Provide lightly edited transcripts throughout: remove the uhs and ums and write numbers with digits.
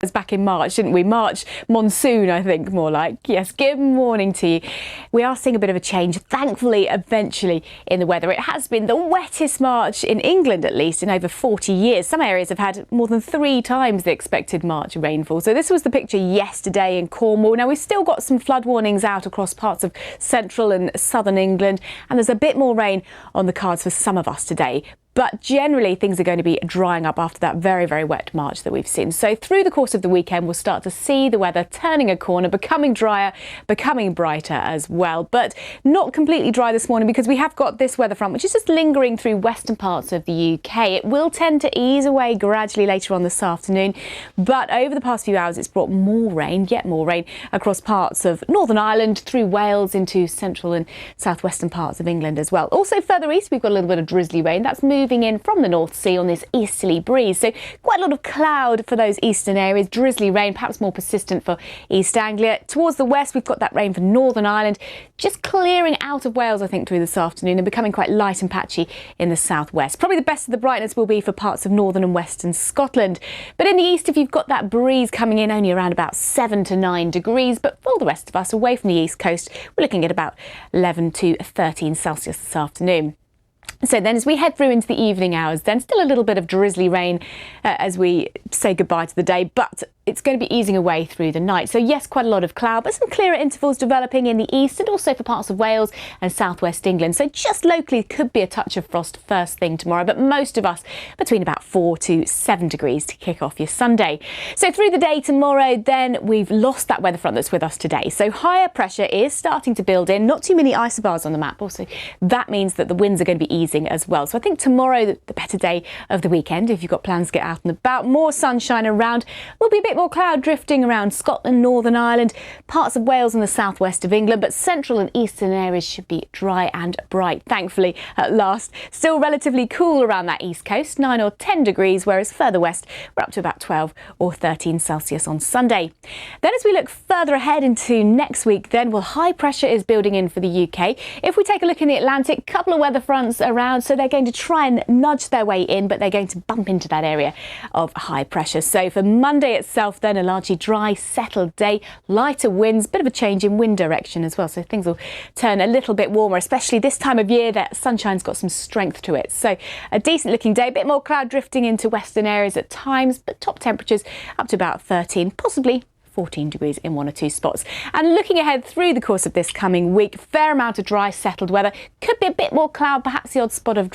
was back in March, didn't we? March monsoon, I think, more like. Yes, good morning to you. We are seeing a bit of a change, thankfully, eventually in the weather. It has been the wettest March in England, at least, in over 40 years. Some areas have had more than 3 times the expected March rainfall. So this was the picture yesterday in Cornwall. Now, we've still got some flood warnings out across parts of central and southern England, and there's a bit more rain on the cards for some of us today. But generally, things are going to be drying up after that very, very wet March that we've seen. So through the course of the weekend, we'll start to see the weather turning a corner, becoming drier, becoming brighter as well. But not completely dry this morning because we have got this weather front, which is just lingering through western parts of the UK. It will tend to ease away gradually later on this afternoon. But over the past few hours, it's brought more rain, yet more rain, across parts of Northern Ireland, through Wales into central and southwestern parts of England as well. Also further east, we've got a little bit of drizzly rain. That's moving in from the North Sea on this easterly breeze. So quite a lot of cloud for those eastern areas, drizzly rain, perhaps more persistent for East Anglia. Towards the west, we've got that rain for Northern Ireland, just clearing out of Wales, I think, through this afternoon and becoming quite light and patchy in the southwest. Probably the best of the brightness will be for parts of northern and western Scotland. But in the east, if you've got that breeze coming in, only around about 7 to 9 degrees. But for the rest of us, away from the east coast, we're looking at about 11 to 13 Celsius this afternoon. So then as we head through into the evening hours, then still a little bit of drizzly rain as we say goodbye to the day, but it's going to be easing away through the night. So yes, quite a lot of cloud, but some clearer intervals developing in the east and also for parts of Wales and southwest England. So just locally could be a touch of frost first thing tomorrow, but most of us between about 4 to 7 degrees to kick off your Sunday. So through the day tomorrow, then we've lost that weather front that's with us today. So higher pressure is starting to build in, not too many isobars on the map. Also, that means that the winds are going to be easing as well. So I think tomorrow, the better day of the weekend, if you've got plans to get out and about, more sunshine around, will be a bit more cloud drifting around Scotland, Northern Ireland, parts of Wales and the southwest of England, but central and eastern areas should be dry and bright, thankfully, at last. Still relatively cool around that east coast, 9 or 10 degrees, whereas further west, we're up to about 12 or 13 Celsius on Sunday. Then as we look further ahead into next week, then, well, high pressure is building in for the UK. If we take a look in the Atlantic, a couple of weather fronts around, so they're going to try and nudge their way in, but they're going to bump into that area of high pressure. So for Monday itself, then, a largely dry, settled day, lighter winds, bit of a change in wind direction as well. So things will turn a little bit warmer, especially this time of year. That sunshine's got some strength to it. So a decent looking day, a bit more cloud drifting into western areas at times, but top temperatures up to about 13, possibly 14 degrees in 1 or 2 spots. And looking ahead through the course of this coming week, fair amount of dry, settled weather. Could be a bit more cloud, perhaps the odd spot of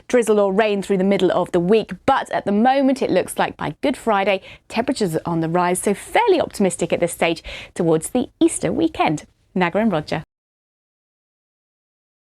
drizzle or rain through the middle of the week. But at the moment, it looks like by Good Friday, temperatures are on the rise. So fairly optimistic at this stage towards the Easter weekend. Naga and Roger.